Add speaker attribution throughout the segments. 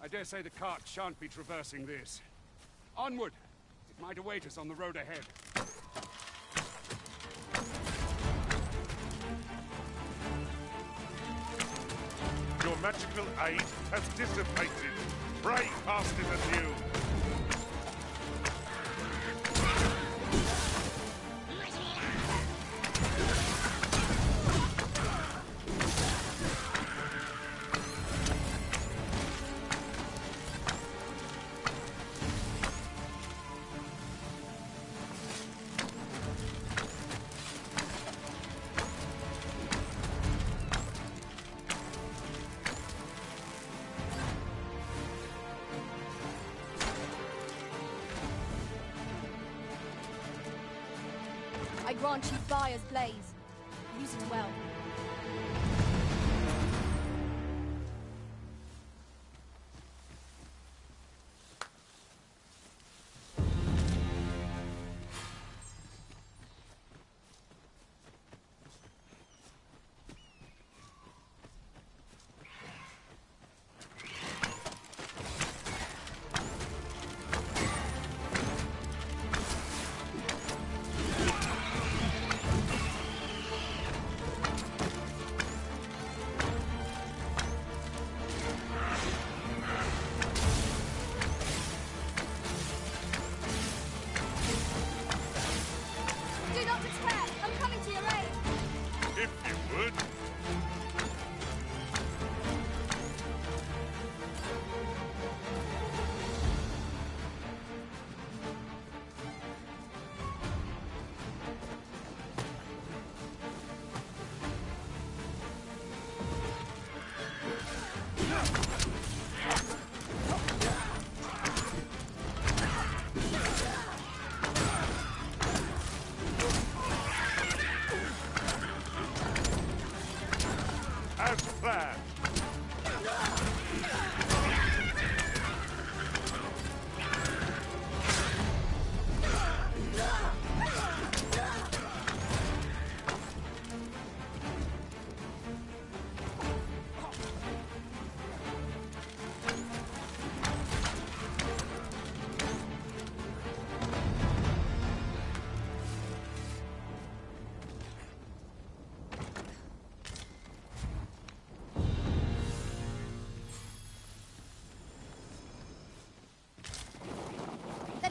Speaker 1: I dare say the cart shan't be traversing this. Onward! It might await us on the road ahead.
Speaker 2: Your magical aid has dissipated. Pray past it anew.
Speaker 3: I grant you fire's blaze. Use it well.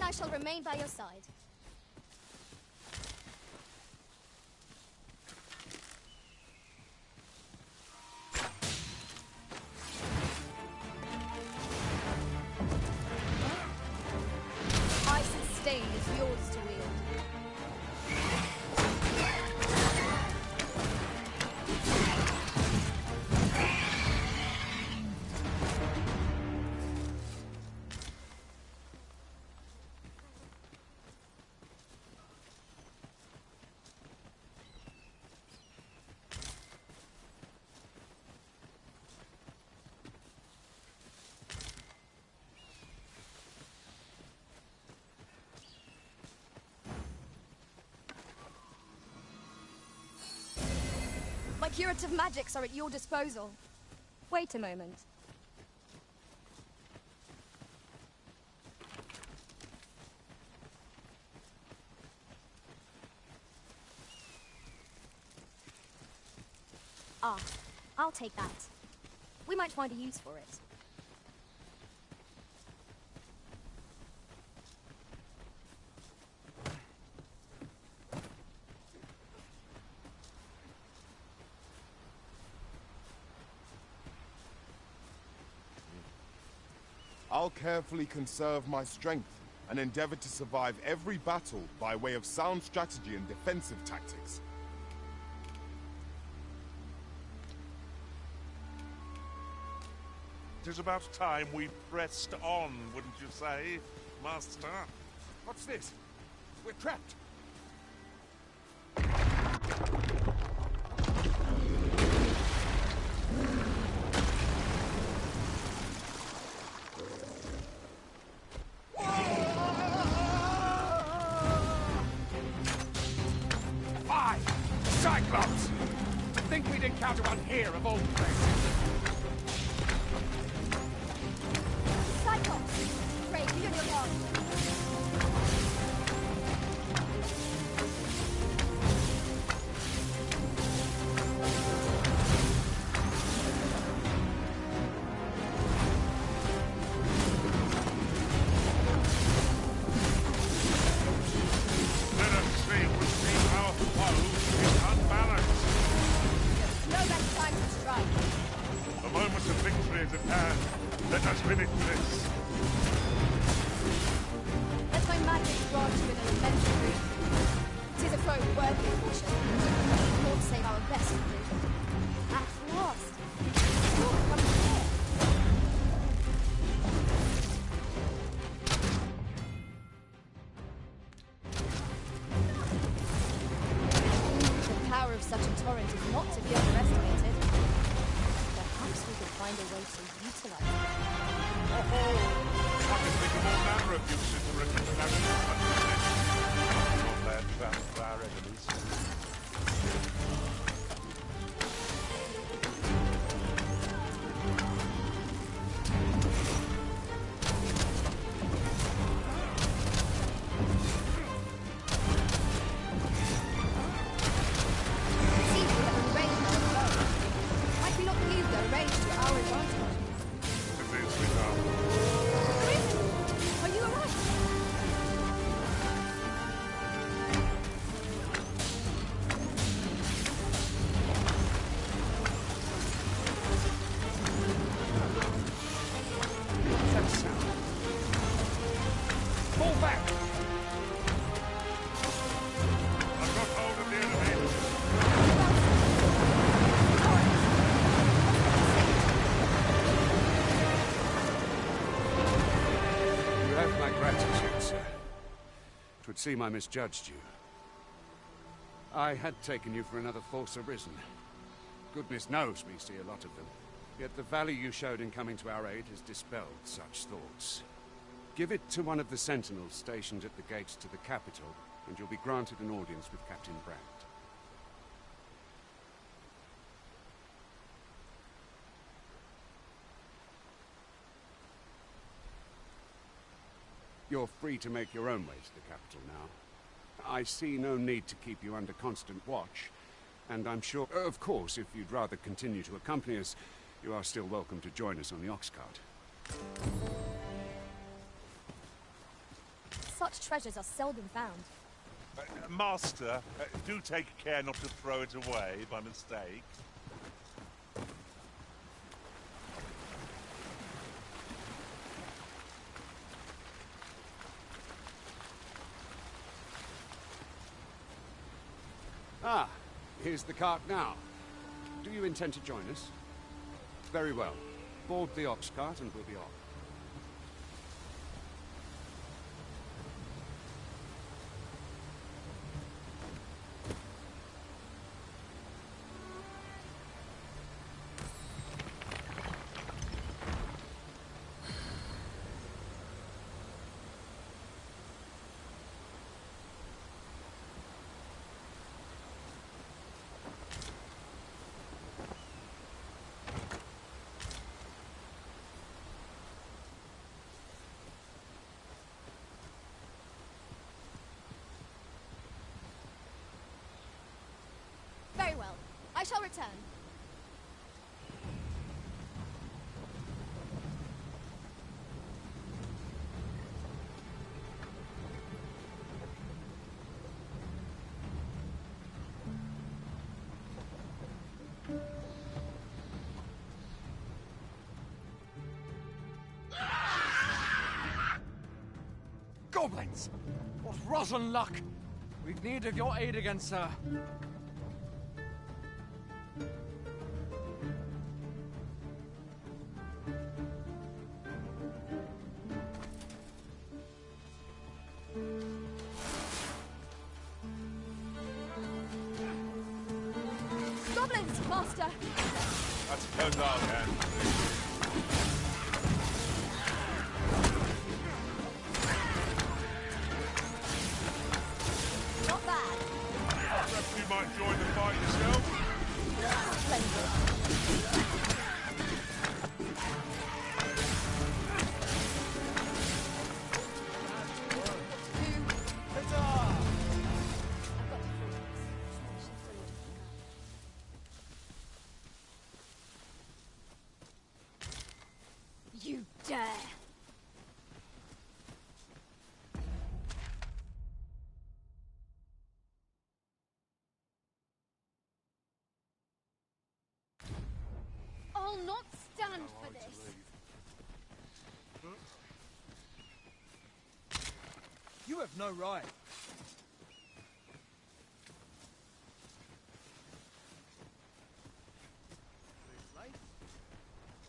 Speaker 3: I shall remain by your side. Ice and stain is yours to wield. My curative magics are at your disposal. Wait a moment. Ah, I'll take that. We might find a use for it.
Speaker 4: I'll carefully conserve my strength and endeavor to survive every battle by way of sound strategy and defensive tactics.
Speaker 2: It is about time we pressed on, wouldn't you say, Master?
Speaker 1: What's this? We're trapped. Cyclops! To think we'd encounter one here of all places.
Speaker 3: find a way to utilize it.
Speaker 2: I can think of all manner of uses for a constabulary such as this. Not bad found for our enemies.
Speaker 1: Would seem I misjudged you. I had taken you for another Force Arisen. Goodness knows we see a lot of them. Yet the value you showed in coming to our aid has dispelled such thoughts. Give it to one of the sentinels stationed at the gates to the capital, and you'll be granted an audience with Captain Brandt. You're free to make your own way to the capital now. I see no need to keep you under constant watch, and I'm sure, of course, if you'd rather continue to accompany us, you are still welcome to join us on the ox cart.
Speaker 3: Such treasures are seldom found.
Speaker 2: Master, do take care not to throw it away by mistake.
Speaker 1: Ah, here's the cart now. Do you intend to join us? Very well. Board the ox cart and we'll be off.
Speaker 3: Very well. I shall return.
Speaker 5: Goblins! What rotten luck! We've need of your aid again, sir.
Speaker 3: Goblins, Master!
Speaker 2: I suppose I'll hand.
Speaker 3: Not bad.
Speaker 2: Perhaps you might join the fight yourself?
Speaker 3: Splendid. You dare! I'll not stand for this.
Speaker 5: You have no right.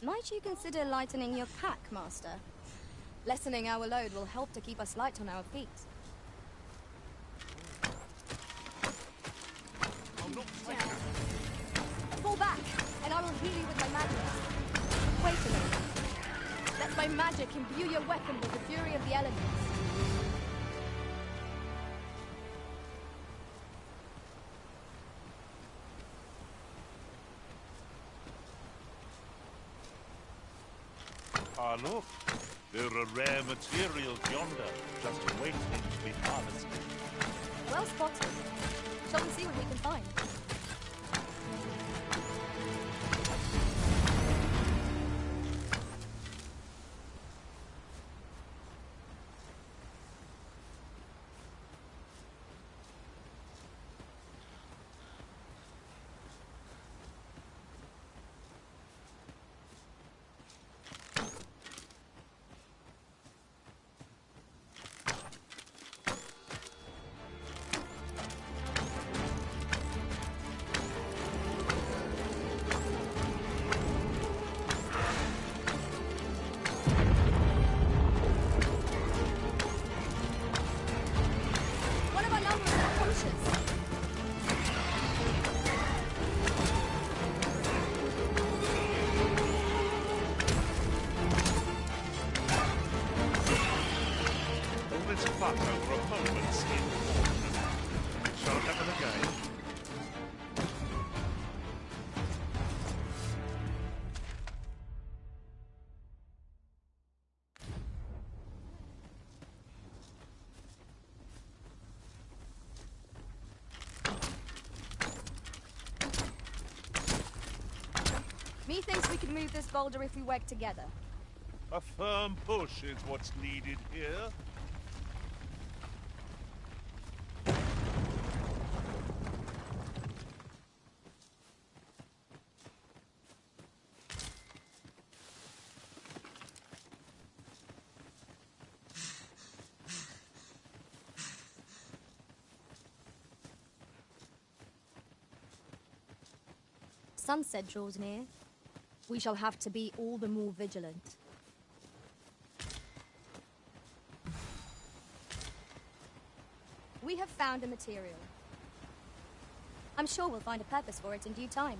Speaker 3: Might you consider lightening your pack, Master? Lessening our load will help to keep us light on our feet.
Speaker 2: I'll not take it.
Speaker 3: Fall back, and I will heal you with my magic. Wait a minute. Let my magic imbue your weapon with the fury of the elements.
Speaker 2: Ah, look. There are rare materials yonder, just waiting to be harvested.
Speaker 3: Well spotted. Shall we see what we can find? One of our numbers is unconscious.
Speaker 2: All this fuck over a moment's in. It shan't happen again.
Speaker 3: Methinks we can move this boulder if we work together.
Speaker 2: A firm push is what's needed here.
Speaker 3: Sunset draws near. We shall have to be all the more vigilant. We have found a material. I'm sure we'll find a purpose for it in due time.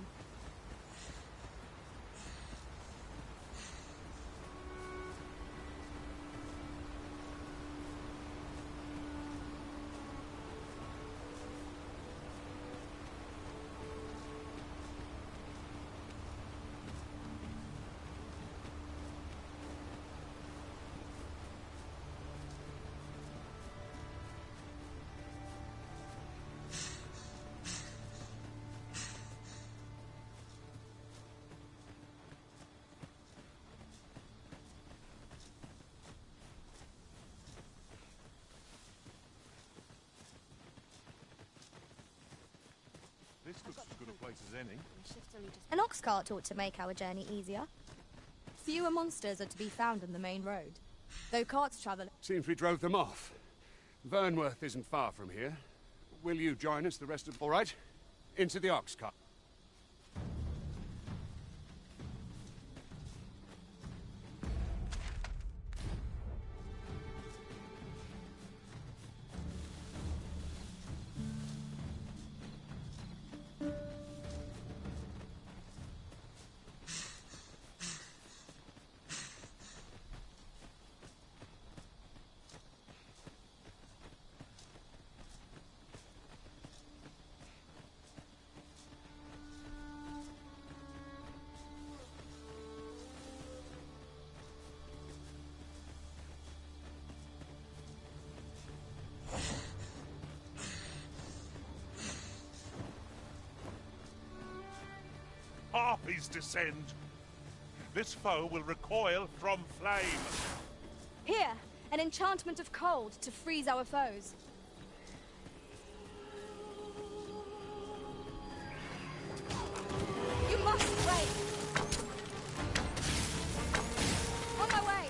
Speaker 2: This looks as good a place as any.
Speaker 3: An ox cart ought to make our journey easier. Fewer monsters are to be found on the main road, though carts travel.
Speaker 1: Seems we drove them off. Vernworth isn't far from here. Will you join us the rest of... All right. Into the ox cart.
Speaker 2: Harpies descend. This foe will recoil from flame.
Speaker 3: Here, an enchantment of cold to freeze our foes. You must wait. On my way.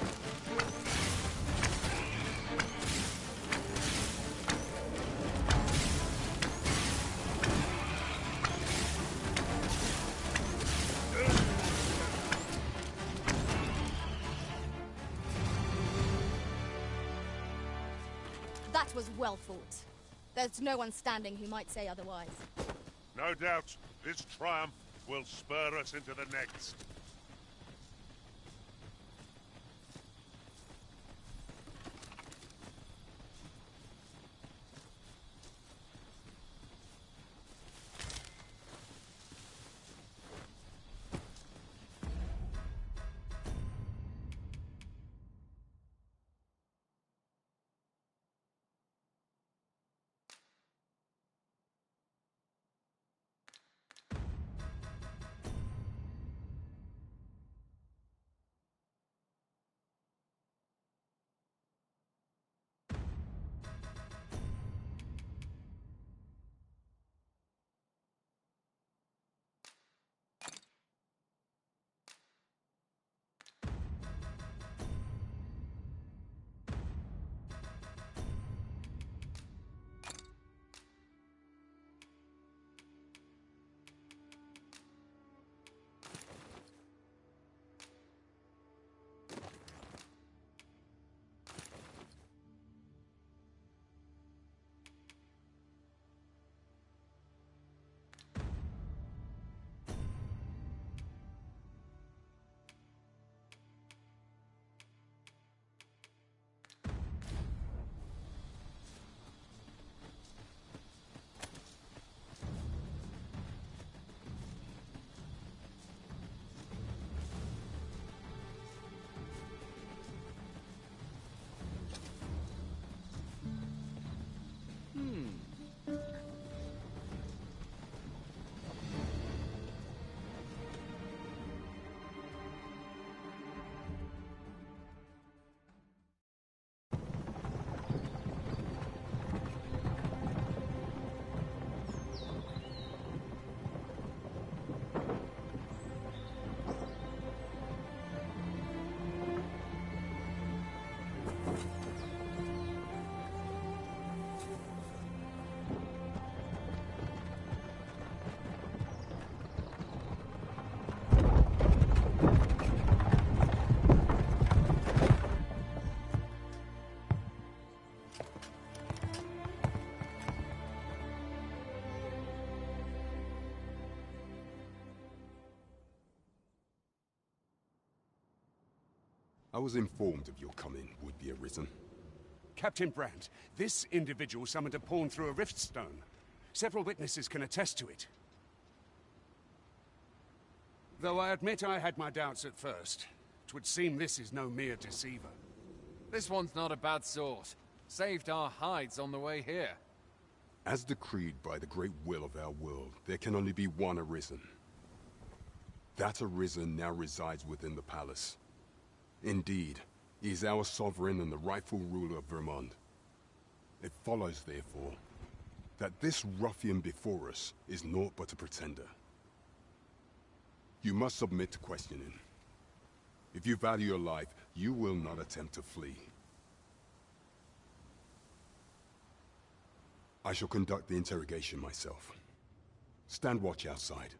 Speaker 3: That was well fought. There's no one standing who might say otherwise.
Speaker 2: No doubt, this triumph will spur us into the next.
Speaker 6: I was informed of your coming, would-be Arisen.
Speaker 1: Captain Brandt, this individual summoned a pawn through a rift stone. Several witnesses can attest to it. Though I admit I had my doubts at first. 'Twould seem this is no mere deceiver.
Speaker 5: This one's not a bad sort. Saved our hides on the way here.
Speaker 6: As decreed by the great will of our world, there can only be one Arisen. That Arisen now resides within the palace. Indeed, he is our sovereign and the rightful ruler of Vermont. It follows, therefore, that this ruffian before us is naught but a pretender. You must submit to questioning. If you value your life, you will not attempt to flee. I shall conduct the interrogation myself. Stand watch outside.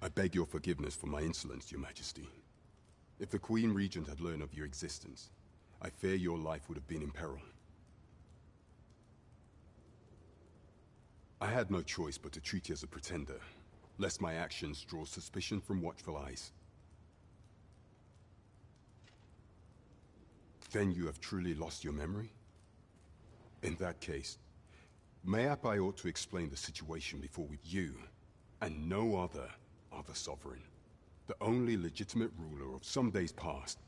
Speaker 6: I beg your forgiveness for my insolence, Your Majesty. If the Queen Regent had learned of your existence, I fear your life would have been in peril. I had no choice but to treat you as a pretender, lest my actions draw suspicion from watchful eyes. Then you have truly lost your memory? In that case, mayhap I ought to explain the situation before you, and no other, are the Sovereign. The only legitimate ruler of some days past.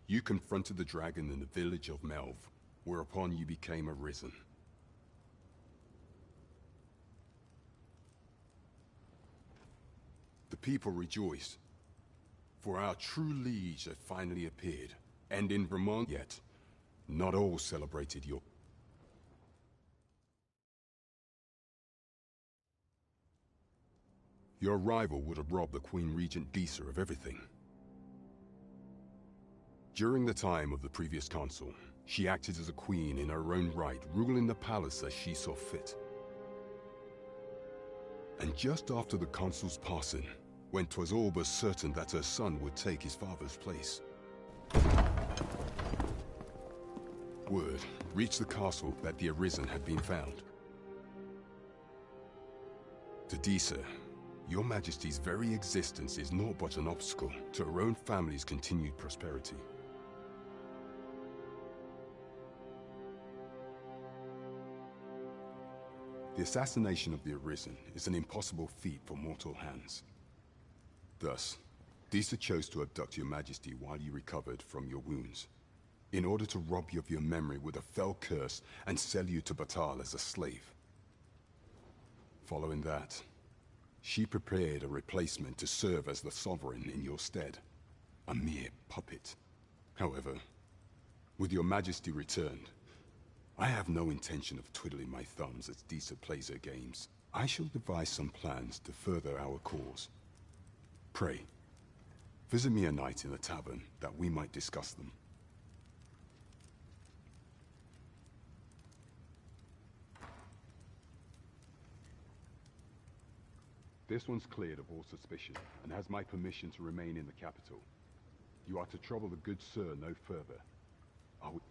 Speaker 6: You confronted the dragon in the village of Melv, whereupon you became Arisen. The people rejoiced, for our true liege had finally appeared, and in Vermont yet, not all celebrated your... Your arrival would have robbed the Queen Regent Disa of everything. During the time of the previous consul, she acted as a queen in her own right, ruling the palace as she saw fit. And just after the consul's passing, when 'twas all but certain that her son would take his father's place, word reached the castle that the Arisen had been found. To Disa, Your Majesty's very existence is naught but an obstacle to her own family's continued prosperity. The assassination of the Arisen is an impossible feat for mortal hands. Thus, Disa chose to abduct Your Majesty while you recovered from your wounds, in order to rob you of your memory with a fell curse and sell you to Batal as a slave. Following that, she prepared a replacement to serve as the Sovereign in your stead. A mere puppet. However, with Your Majesty returned, I have no intention of twiddling my thumbs as Disa plays her games. I shall devise some plans to further our cause. Pray, visit me a night in the tavern that we might discuss them. This one's cleared of all suspicion, and has my permission to remain in the capital. You are to trouble the good sir no further. I would...